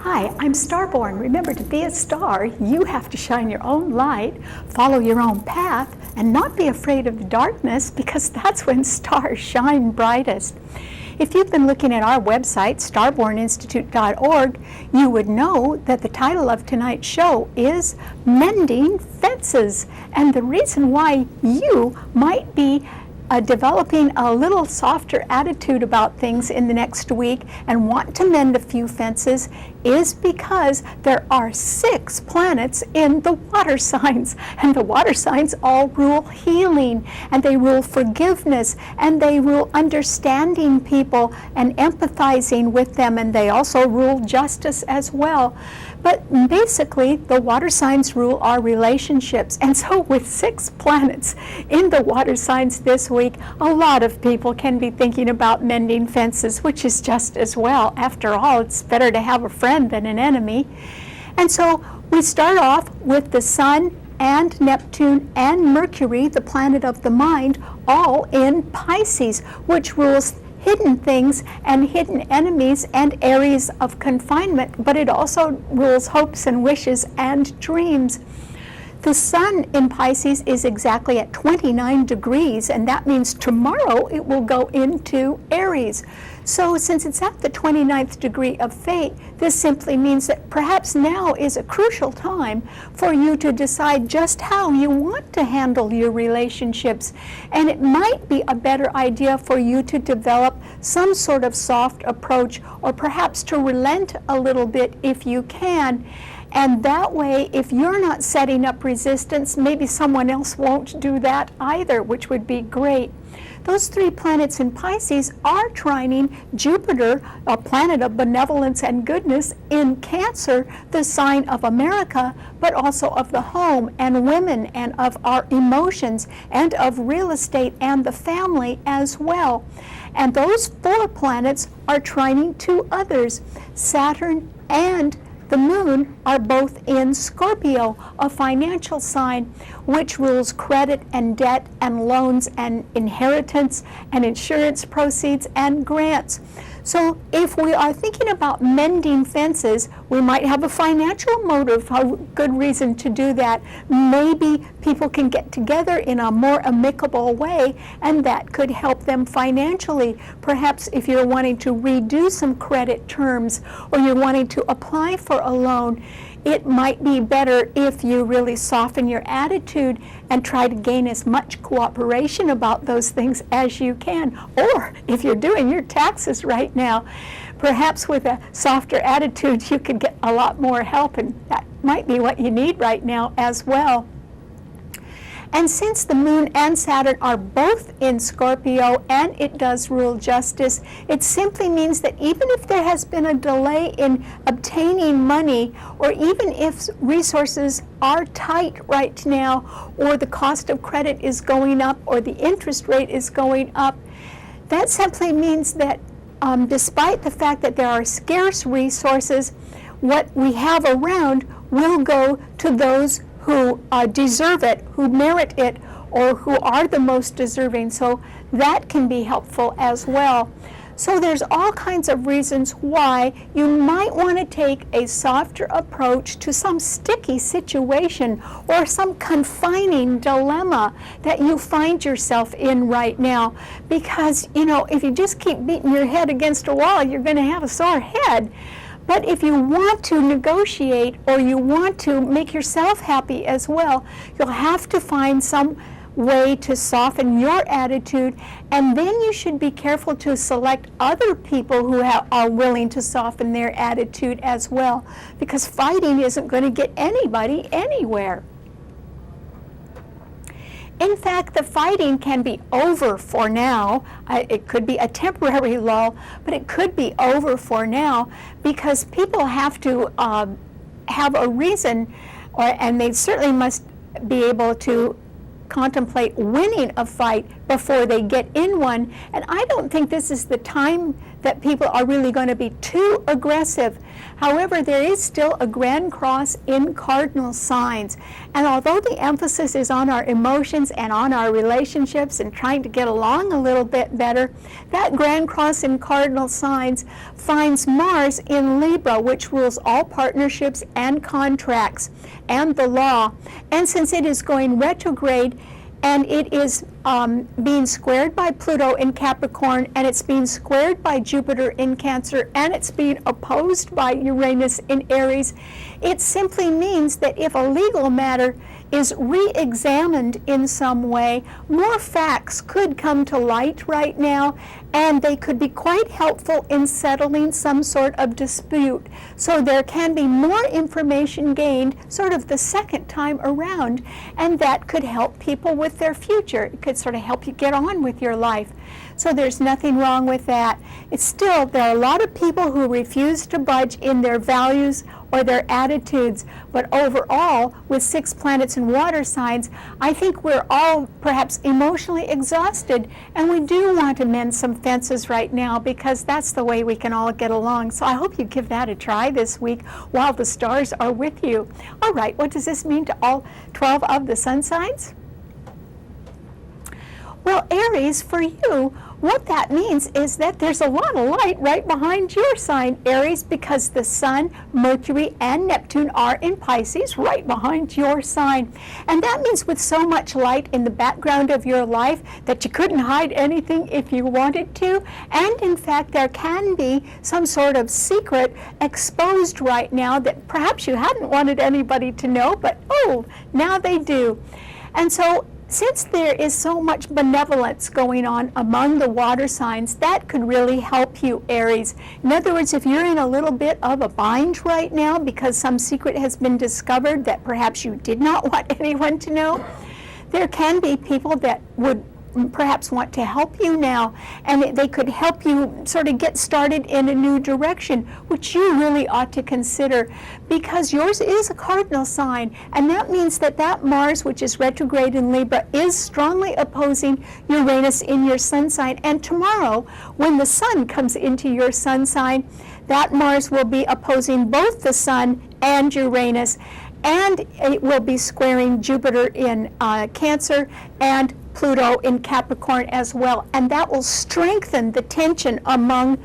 Hi, I'm Starborn. Remember, to be a star, you have to shine your own light, follow your own path, and not be afraid of the darkness, because that's when stars shine brightest. If you've been looking at our website, starborninstitute.org, you would know that the title of tonight's show is Mending Fences. And the reason why you might be developing a little softer attitude about things in the next week and want to mend a few fences is because there are 6 planets in the water signs, and the water signs all rule healing, and they rule forgiveness, and they rule understanding people and empathizing with them, and they also rule justice as well. But basically, the water signs rule our relationships. And so with 6 planets in the water signs this week, a lot of people can be thinking about mending fences, which is just as well. After all, it's better to have a friend than an enemy. And so we start off with the Sun and Neptune and Mercury, the planet of the mind, all in Pisces, which rules hidden things and hidden enemies and areas of confinement, but it also rules hopes and wishes and dreams. The Sun in Pisces is exactly at 29 degrees, and that means tomorrow it will go into Aries. So since it's at the 29th degree of fate, this simply means that perhaps now is a crucial time for you to decide just how you want to handle your relationships. And it might be a better idea for you to develop some sort of soft approach, or perhaps to relent a little bit if you can. And that way, if you're not setting up resistance, maybe someone else won't do that either, which would be great. Those 3 planets in Pisces are trining Jupiter, a planet of benevolence and goodness, in Cancer, the sign of America, but also of the home and women and of our emotions and of real estate and the family as well. And those 4 planets are trining 2 others. Saturn and the Moon are both in Scorpio, a financial sign which rules credit and debt and loans and inheritance and insurance proceeds and grants. So if we are thinking about mending fences, we might have a financial motive, a good reason to do that. Maybe people can get together in a more amicable way, and that could help them financially. Perhaps if you're wanting to redo some credit terms, or you're wanting to apply for a loan, it might be better if you really soften your attitude and try to gain as much cooperation about those things as you can. Or if you're doing your taxes right now, perhaps with a softer attitude you could get a lot more help, and that might be what you need right now as well. And since the Moon and Saturn are both in Scorpio and it does rule justice, it simply means that even if there has been a delay in obtaining money, or even if resources are tight right now, or the cost of credit is going up, or the interest rate is going up, that simply means that despite the fact that there are scarce resources, what we have around will go to those who deserve it, who merit it, or who are the most deserving. So that can be helpful as well. So there's all kinds of reasons why you might want to take a softer approach to some sticky situation or some confining dilemma that you find yourself in right now. Because, if you just keep beating your head against a wall, you're going to have a sore head. But if you want to negotiate, or you want to make yourself happy as well, you'll have to find some way to soften your attitude, and then you should be careful to select other people who are willing to soften their attitude as well, because fighting isn't going to get anybody anywhere. In fact, the fighting can be over for now. It could be a temporary lull, but it could be over for now, because people have to have a reason, and they certainly must be able to contemplate winning a fight before they get in one. And I don't think this is the time that people are really going to be too aggressive. However, there is still a grand cross in cardinal signs. And although the emphasis is on our emotions and on our relationships and trying to get along a little bit better, that grand cross in cardinal signs finds Mars in Libra, which rules all partnerships and contracts and the law. And since it is going retrograde, and it is being squared by Pluto in Capricorn, and it's being squared by Jupiter in Cancer, and it's being opposed by Uranus in Aries, it simply means that if a legal matter is re-examined in some way, more facts could come to light right now, and they could be quite helpful in settling some sort of dispute. So there can be more information gained sort of the second time around, and that could help people with their future. It could sort of help you get on with your life. So there's nothing wrong with that. It's still, there are a lot of people who refuse to budge in their values or their attitudes, but overall, with 6 planets in water signs, I think we're all perhaps emotionally exhausted, and we do want to mend some fences right now because that's the way we can all get along. So I hope you give that a try this week while the stars are with you. All right, what does this mean to all 12 of the sun signs? Well, Aries, for you, what that means is that there's a lot of light right behind your sign, Aries, because the Sun, Mercury, and Neptune are in Pisces right behind your sign. And that means with so much light in the background of your life that you couldn't hide anything if you wanted to. And in fact, there can be some sort of secret exposed right now that perhaps you hadn't wanted anybody to know, but oh, now they do. And so, since there is so much benevolence going on among the water signs, that could really help you, Aries. In other words, if you're in a little bit of a bind right now because some secret has been discovered that perhaps you did not want anyone to know, there can be people that would perhaps want to help you now, and they could help you sort of get started in a new direction, which you really ought to consider, because yours is a cardinal sign, and that means that that Mars, which is retrograde in Libra, is strongly opposing Uranus in your sun sign. And tomorrow, when the Sun comes into your sun sign, that Mars will be opposing both the Sun and Uranus, and it will be squaring Jupiter in Cancer and Pluto in Capricorn as well, and that will strengthen the tension among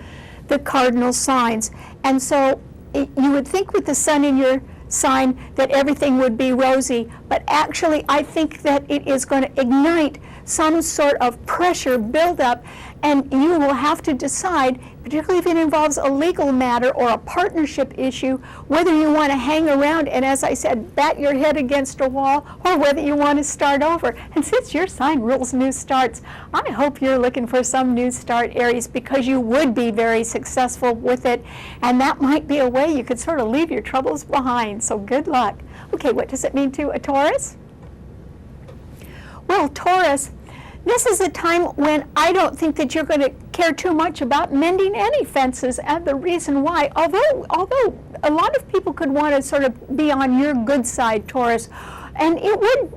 the cardinal signs. And so you would think with the Sun in your sign that everything would be rosy, but actually I think that it is going to ignite some sort of pressure buildup, and you will have to decide, particularly if it involves a legal matter or a partnership issue, whether you want to hang around and, as I said, bat your head against a wall, or whether you want to start over. And since your sign rules new starts, I hope you're looking for some new start, Aries, because you would be very successful with it, and that might be a way you could sort of leave your troubles behind. So good luck. Okay, what does it mean to a Taurus? Well, Taurus, this is a time when I don't think that you're going to care too much about mending any fences, and the reason why, although a lot of people could want to sort of be on your good side, Taurus, and it would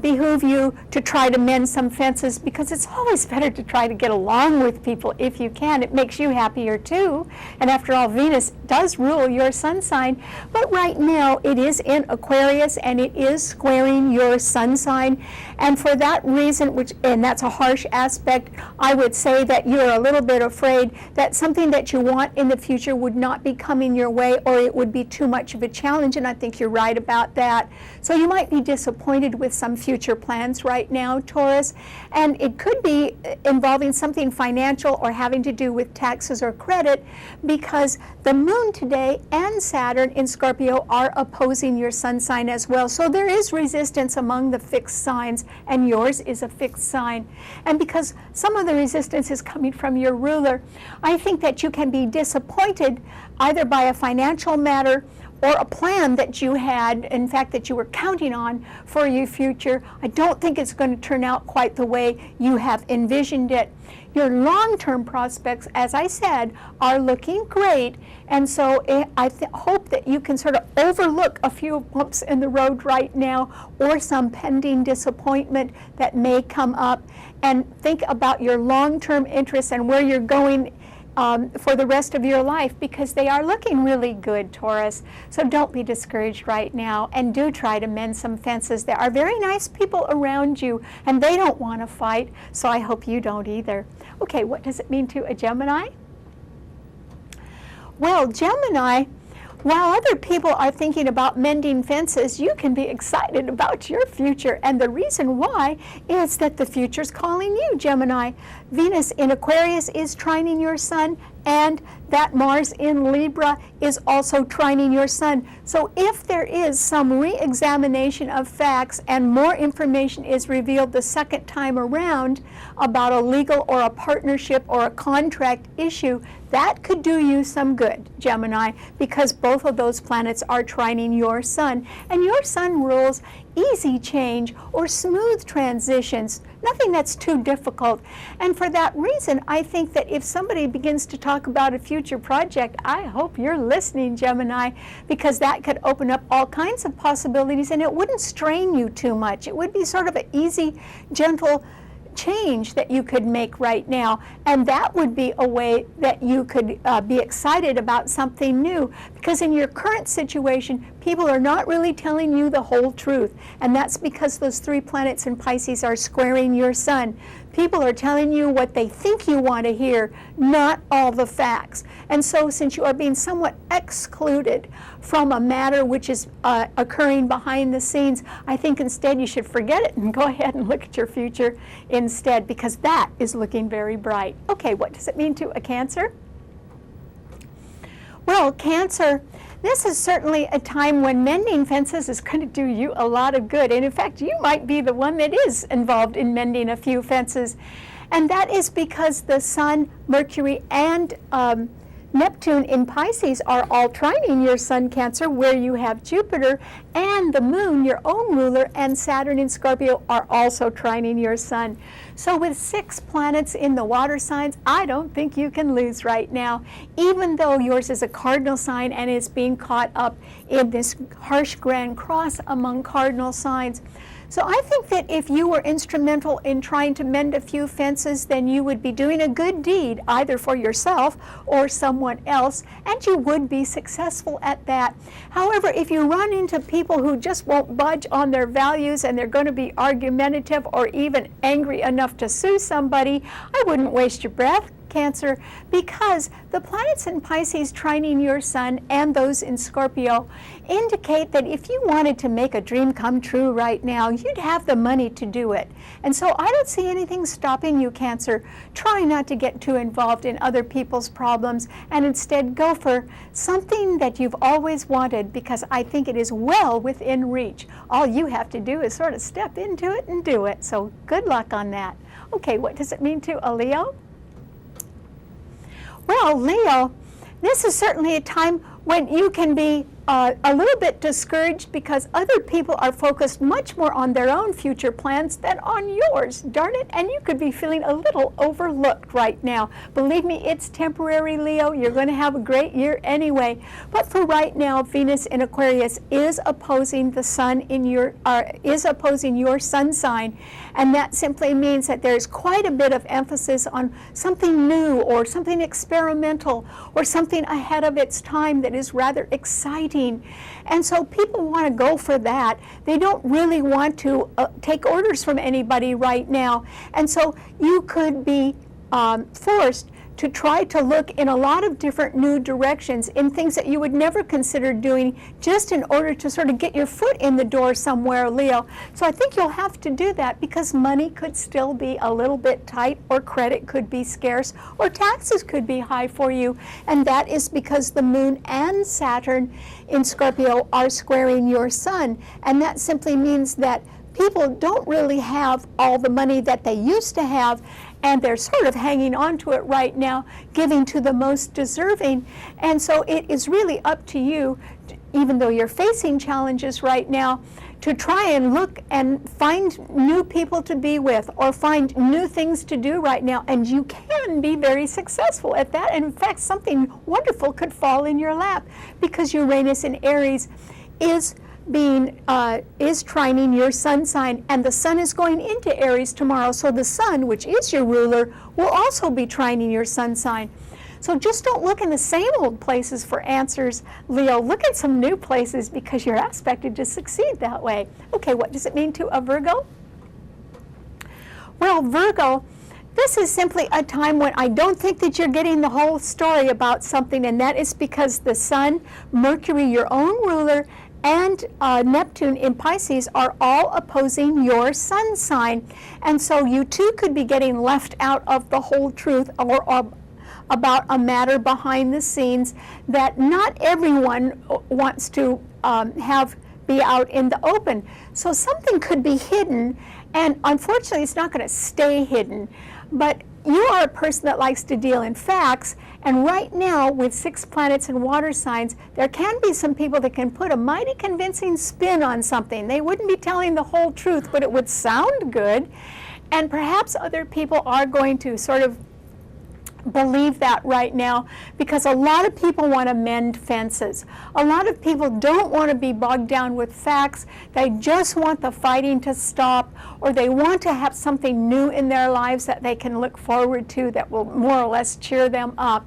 behoove you to try to mend some fences, because it's always better to try to get along with people if you can. It makes you happier too, and after all, Venus does rule your sun sign. But right now it is in Aquarius, and it is squaring your sun sign, and for that reason, and that's a harsh aspect, I would say that you're a little bit afraid that something that you want in the future would not be coming your way, or it would be too much of a challenge, and I think you're right about that. So you might be disappointed with some future plans right now, Taurus, and it could be involving something financial or having to do with taxes or credit, because the Moon today and Saturn in Scorpio are opposing your sun sign as well. So there is resistance among the fixed signs, and yours is a fixed sign. And because some of the resistance is coming from your ruler, I think that you can be disappointed either by a financial matter or a plan that you had, in fact, that you were counting on for your future. I don't think it's going to turn out quite the way you have envisioned it. Your long-term prospects, as I said, are looking great, and so I hope that you can sort of overlook a few bumps in the road right now, or some pending disappointment that may come up, and think about your long-term interests and where you're going for the rest of your life, because they are looking really good, Taurus. So don't be discouraged right now, and do try to mend some fences. There are very nice people around you, and they don't want to fight, so I hope you don't either. Okay, what does it mean to a Gemini? Well, Gemini, while other people are thinking about mending fences, you can be excited about your future. And the reason why is that the future's calling you, Gemini. Venus in Aquarius is trining your sun, and that Mars in Libra is also trining your sun. So if there is some re-examination of facts and more information is revealed the second time around about a legal or a partnership or a contract issue, that could do you some good, Gemini, because both of those planets are trining your sun. And your sun rules easy change or smooth transitions, nothing that's too difficult. And for that reason, I think that if somebody begins to talk about a future project, I hope you're listening, Gemini, because that could open up all kinds of possibilities, and it wouldn't strain you too much. It would be sort of an easy, gentle change that you could make right now, and that would be a way that you could be excited about something new, because in your current situation people are not really telling you the whole truth, and that's because those 3 planets in Pisces are squaring your sun. People are telling you what they think you want to hear, not all the facts. And so since you are being somewhat excluded from a matter which is occurring behind the scenes, I think instead you should forget it and go ahead and look at your future instead, because that is looking very bright. Okay, what does it mean to a Cancer? Well, Cancer, this is certainly a time when mending fences is going to do you a lot of good. And in fact, you might be the one that is involved in mending a few fences. And that is because the Sun, Mercury, and Neptune in Pisces are all trining your sun, Cancer, where you have Jupiter, and the Moon, your own ruler, and Saturn in Scorpio are also trining your sun. So with 6 planets in the water signs, I don't think you can lose right now, even though yours is a cardinal sign and is being caught up in this harsh grand cross among cardinal signs. So I think that if you were instrumental in trying to mend a few fences, then you would be doing a good deed, either for yourself or someone else, and you would be successful at that. However, if you run into people who just won't budge on their values and they're going to be argumentative or even angry enough to sue somebody, I wouldn't waste your breath, Cancer, because the planets in Pisces trining your sun and those in Scorpio indicate that if you wanted to make a dream come true right now, you'd have the money to do it. And so I don't see anything stopping you, Cancer. Try not to get too involved in other people's problems and instead go for something that you've always wanted, because I think it is well within reach. All you have to do is sort of step into it and do it. So good luck on that. Okay, what does it mean to a Leo? Well, Leo, this is certainly a time when you can be a little bit discouraged because other people are focused much more on their own future plans than on yours, darn it, and you could be feeling a little overlooked right now. Believe me, it's temporary, Leo. You're going to have a great year anyway. But for right now, Venus in Aquarius is opposing the sun in your sun sign, and that simply means that there's quite a bit of emphasis on something new or something experimental or something ahead of its time that is rather exciting. And so people want to go for that. They don't really want to take orders from anybody right now. And so you could be forced to try to look in a lot of different new directions in things that you would never consider doing, just in order to sort of get your foot in the door somewhere, Leo. So I think you'll have to do that, because money could still be a little bit tight, or credit could be scarce, or taxes could be high for you. And that is because the Moon and Saturn in Scorpio are squaring your sun. And that simply means that people don't really have all the money that they used to have, and they're sort of hanging on to it right now, giving to the most deserving. And so it is really up to you, even though you're facing challenges right now, to try and look and find new people to be with, or find new things to do right now. And you can be very successful at that. And in fact, something wonderful could fall in your lap, because Uranus in Aries is trining your sun sign, and the sun is going into Aries tomorrow. So the sun, which is your ruler, will also be trining your sun sign. So just don't look in the same old places for answers, Leo. Look at some new places because you're expected to succeed that way. Okay, what does it mean to a Virgo? Well, Virgo, this is simply a time when I don't think that you're getting the whole story about something, and that is because the Sun, Mercury, your own ruler, and Neptune in Pisces are all opposing your sun sign. And so you too could be getting left out of the whole truth or about a matter behind the scenes that not everyone wants to be out in the open. So something could be hidden, and unfortunately it's not going to stay hidden. But you are a person that likes to deal in facts, and right now with 6 planets and water signs, there can be some people that can put a mighty convincing spin on something. They wouldn't be telling the whole truth, but it would sound good, and perhaps other people are going to sort of believe that right now, because a lot of people want to mend fences. A lot of people don't want to be bogged down with facts. They just want the fighting to stop, or they want to have something new in their lives that they can look forward to that will more or less cheer them up.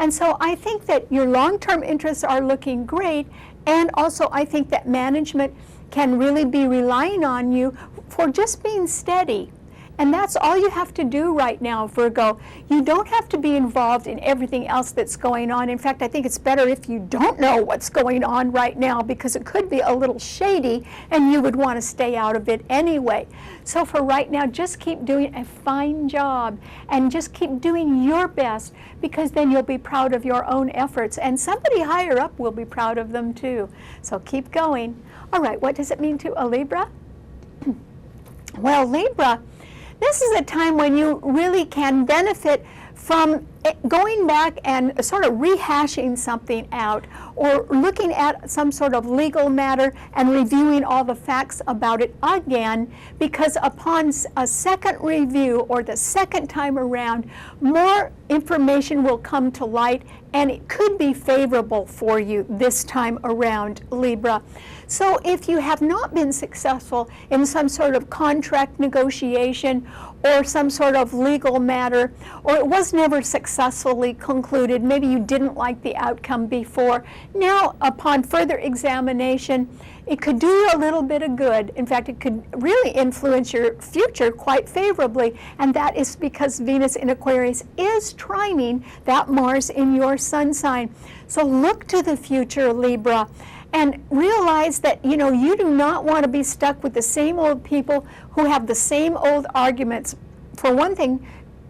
And so I think that your long-term interests are looking great, and also I think that management can really be relying on you for just being steady. And that's all you have to do right now, Virgo. You don't have to be involved in everything else that's going on. In fact, I think it's better if you don't know what's going on right now, because it could be a little shady and you would want to stay out of it anyway. So for right now, just keep doing a fine job and just keep doing your best, because then you'll be proud of your own efforts, and somebody higher up will be proud of them too. So keep going. All right, what does it mean to a Libra? Well, Libra, this is a time when you really can benefit from going back and sort of rehashing something out, or looking at some sort of legal matter and reviewing all the facts about it again, because upon a second review or the second time around, more information will come to light, and it could be favorable for you this time around, Libra. So if you have not been successful in some sort of contract negotiation or some sort of legal matter, or it was never successfully concluded, maybe you didn't like the outcome before, now upon further examination, it could do you a little bit of good. In fact, it could really influence your future quite favorably, and that is because Venus in Aquarius is trining that Mars in your sun sign. So look to the future, Libra, and realize that, you know, you do not want to be stuck with the same old people who have the same old arguments. For one thing,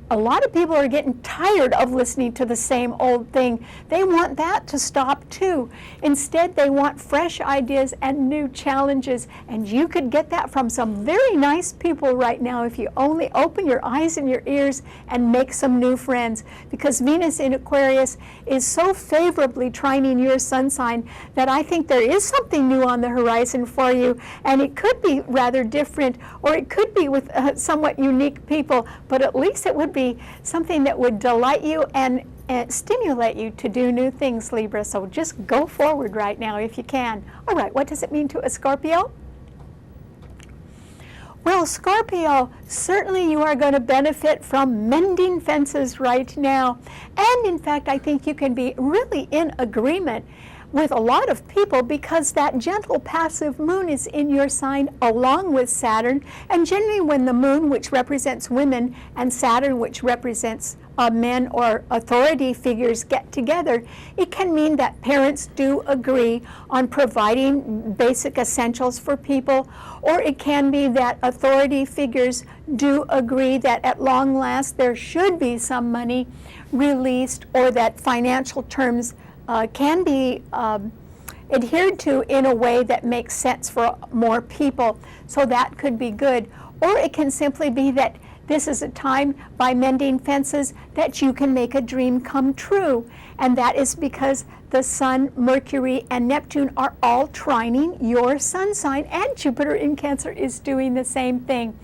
a lot of people are getting tired of listening to the same old thing. They want that to stop too. Instead, they want fresh ideas and new challenges, and you could get that from some very nice people right now if you only open your eyes and your ears and make some new friends, because Venus in Aquarius is so favorably trining your sun sign that I think there is something new on the horizon for you, and it could be rather different, or it could be with somewhat unique people, but at least it would be something that would delight you and stimulate you to do new things, Libra. So just go forward right now if you can. All right, what does it mean to a Scorpio? Well, Scorpio, certainly you are going to benefit from mending fences right now. And in fact, I think you can be really in agreement with a lot of people, because that gentle passive moon is in your sign along with Saturn, and generally when the moon, which represents women, and Saturn, which represents men or authority figures, get together, it can mean that parents do agree on providing basic essentials for people, or it can be that authority figures do agree that at long last there should be some money released, or that financial terms can be adhered to in a way that makes sense for more people. So that could be good. Or it can simply be that this is a time, by mending fences, that you can make a dream come true. And that is because the Sun, Mercury, and Neptune are all trining your sun sign, and Jupiter in Cancer is doing the same thing.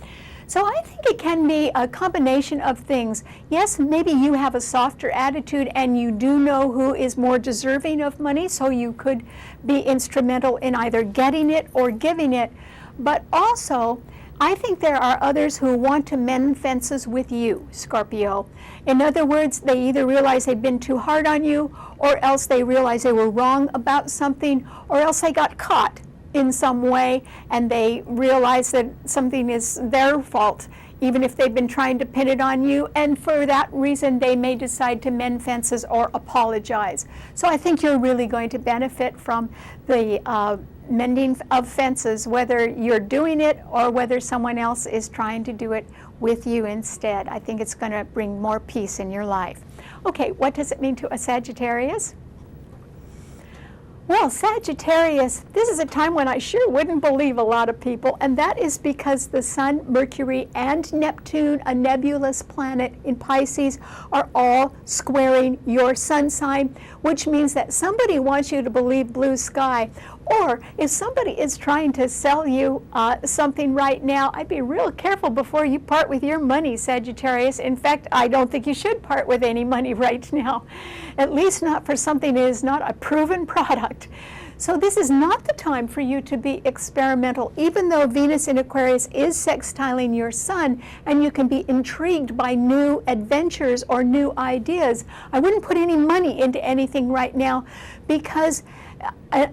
So I think it can be a combination of things. Yes, maybe you have a softer attitude and you do know who is more deserving of money, so you could be instrumental in either getting it or giving it. But also, I think there are others who want to mend fences with you, Scorpio. In other words, they either realize they've been too hard on you, or else they realize they were wrong about something, or else they got caught in some way and they realize that something is their fault, even if they've been trying to pin it on you, and for that reason they may decide to mend fences or apologize. So I think you're really going to benefit from the mending of fences, whether you're doing it or whether someone else is trying to do it with you instead. I think it's going to bring more peace in your life. Okay, what does it mean to a Sagittarius? Well, Sagittarius, this is a time when I sure wouldn't believe a lot of people, and that is because the Sun, Mercury, and Neptune, a nebulous planet in Pisces, are all squaring your sun sign, which means that somebody wants you to believe blue sky. Or if somebody is trying to sell you something right now, I'd be real careful before you part with your money, Sagittarius. In fact, I don't think you should part with any money right now, at least not for something that is not a proven product. So this is not the time for you to be experimental, even though Venus in Aquarius is sextiling your sun, and you can be intrigued by new adventures or new ideas. I wouldn't put any money into anything right now, because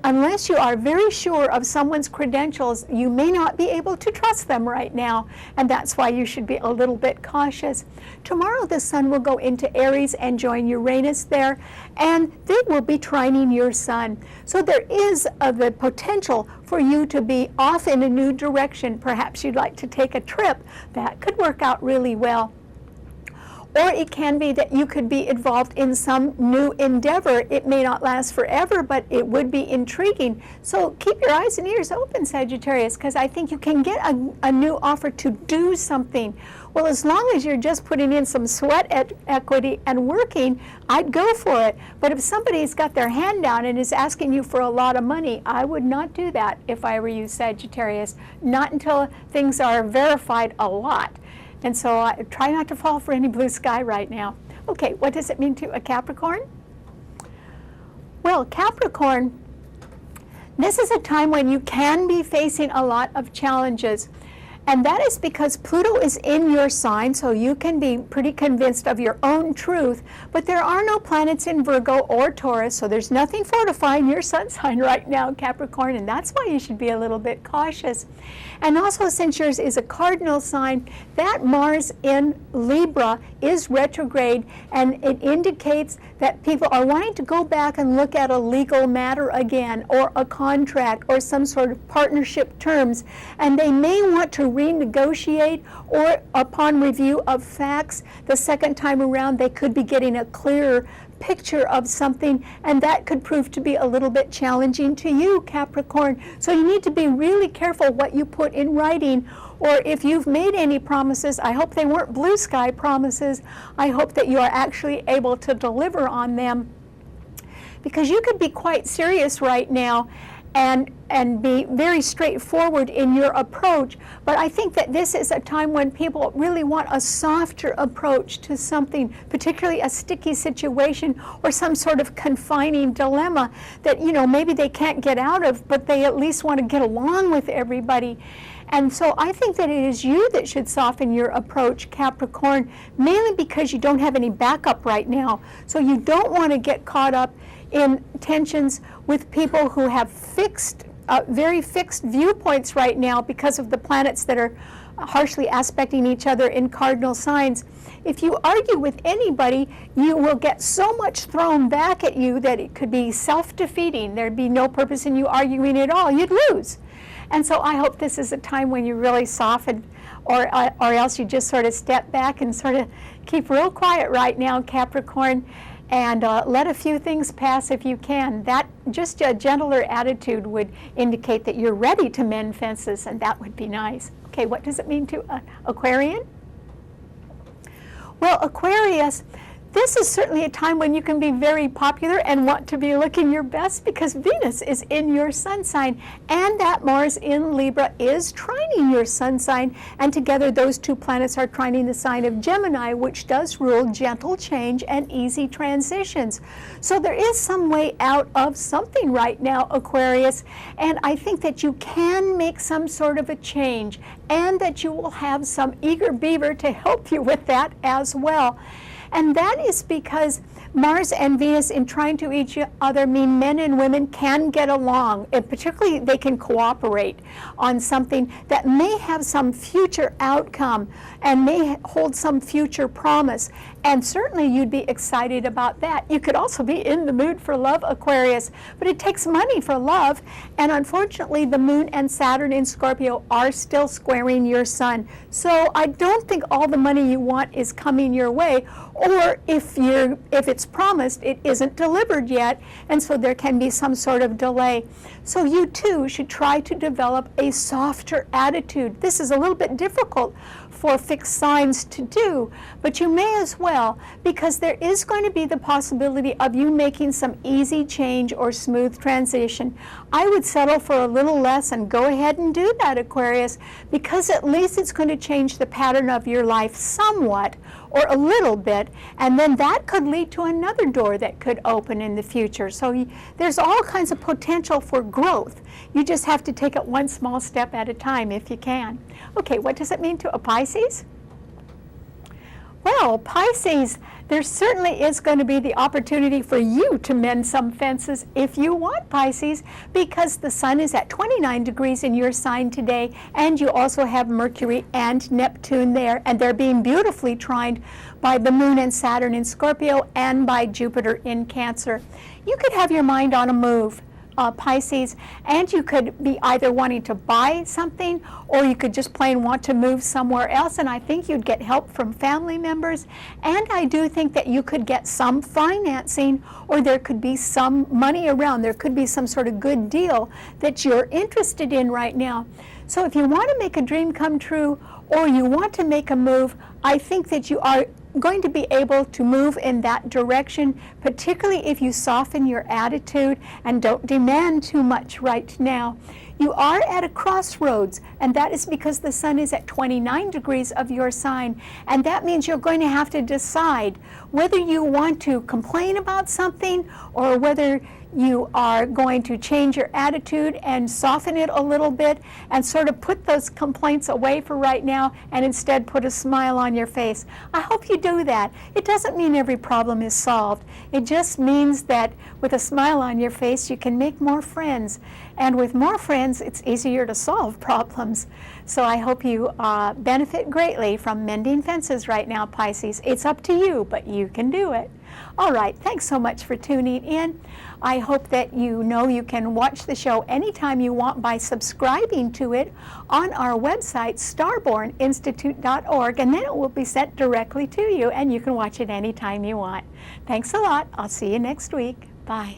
unless you are very sure of someone's credentials, you may not be able to trust them right now, and that's why you should be a little bit cautious. Tomorrow the Sun will go into Aries and join Uranus there, and they will be trining your Sun. So there is the potential for you to be off in a new direction. Perhaps you'd like to take a trip. That could work out really well. Or it can be that you could be involved in some new endeavor. It may not last forever, but it would be intriguing. So keep your eyes and ears open, Sagittarius, because I think you can get a new offer to do something. Well, as long as you're just putting in some sweat equity and working, I'd go for it. But if somebody's got their hand down and is asking you for a lot of money, I would not do that if I were you, Sagittarius. Not until things are verified a lot. And so I try not to fall for any blue sky right now. Okay, what does it mean to a Capricorn? Well, Capricorn, this is a time when you can be facing a lot of challenges. And that is because Pluto is in your sign, so you can be pretty convinced of your own truth. But there are no planets in Virgo or Taurus, so there's nothing fortifying your sun sign right now, Capricorn, and that's why you should be a little bit cautious. And also, since yours is a cardinal sign, that Mars in Libra is retrograde, and it indicates that people are wanting to go back and look at a legal matter again, or a contract, or some sort of partnership terms, and they may want to renegotiate, or upon review of facts the second time around, they could be getting a clearer picture of something, and that could prove to be a little bit challenging to you, Capricorn. So you need to be really careful what you put in writing, or if you've made any promises, I hope they weren't blue sky promises. I hope that you are actually able to deliver on them, because you could be quite serious right now and be very straightforward in your approach. But I think that this is a time when people really want a softer approach to something, particularly a sticky situation or some sort of confining dilemma that, you know, maybe they can't get out of, but they at least want to get along with everybody. And so I think that it is you that should soften your approach, Capricorn, mainly because you don't have any backup right now. So you don't want to get caught up in tensions with people who have very fixed viewpoints right now because of the planets that are harshly aspecting each other in cardinal signs. If you argue with anybody, you will get so much thrown back at you that it could be self-defeating. There'd be no purpose in you arguing at all. You'd lose. And so I hope this is a time when you really soften, or else you just sort of step back and sort of keep real quiet right now, Capricorn, and let a few things pass if you can. That just a gentler attitude would indicate that you're ready to mend fences, and that would be nice. Okay, what does it mean to Aquarian? Well, Aquarius, This is certainly a time when you can be very popular and want to be looking your best because Venus is in your sun sign, and that Mars in Libra is trining your sun sign, and together those two planets are trining the sign of Gemini, which does rule gentle change and easy transitions. So there is some way out of something right now, Aquarius, and I think that you can make some sort of a change, and that you will have some eager beaver to help you with that as well. And that is because Mars and Venus in trying to each other mean men and women can get along, and particularly they can cooperate on something that may have some future outcome and may hold some future promise. And certainly you'd be excited about that. You could also be in the mood for love, Aquarius, but it takes money for love. And unfortunately, the Moon and Saturn in Scorpio are still squaring your Sun. So I don't think all the money you want is coming your way, or if it's promised, it isn't delivered yet, and so there can be some sort of delay. So you too should try to develop a softer attitude. This is a little bit difficult for fixed signs to do, but you may as well, because there is going to be the possibility of you making some easy change or smooth transition. I would settle for a little less and go ahead and do that, Aquarius, because at least it's going to change the pattern of your life somewhat, or a little bit, and then that could lead to another door that could open in the future. So there's all kinds of potential for growth. You just have to take it one small step at a time if you can. Okay, what does it mean to a Pisces? Well, Pisces, there certainly is going to be the opportunity for you to mend some fences if you want, Pisces, because the Sun is at 29 degrees in your sign today, and you also have Mercury and Neptune there, and they're being beautifully trined by the Moon and Saturn in Scorpio and by Jupiter in Cancer. You could have your mind on a move, Pisces, and you could be either wanting to buy something, or you could just plain want to move somewhere else, and I think you'd get help from family members, and I do think that you could get some financing, or there could be some money around. There could be some sort of good deal that you're interested in right now. So if you want to make a dream come true, or you want to make a move, I think that you are going to be able to move in that direction, particularly if you soften your attitude and don't demand too much right now. You are at a crossroads, and that is because the Sun is at 29 degrees of your sign, and that means you're going to have to decide whether you want to complain about something or whether you are going to change your attitude and soften it a little bit and sort of put those complaints away for right now and instead put a smile on your face. I hope you do that. It doesn't mean every problem is solved. It just means that with a smile on your face, you can make more friends. And with more friends, it's easier to solve problems. So I hope you benefit greatly from mending fences right now, Pisces. It's up to you, but you can do it. All right, thanks so much for tuning in. I hope that you know you can watch the show anytime you want by subscribing to it on our website, starborninstitute.org, and then it will be sent directly to you, and you can watch it anytime you want. Thanks a lot. I'll see you next week. Bye.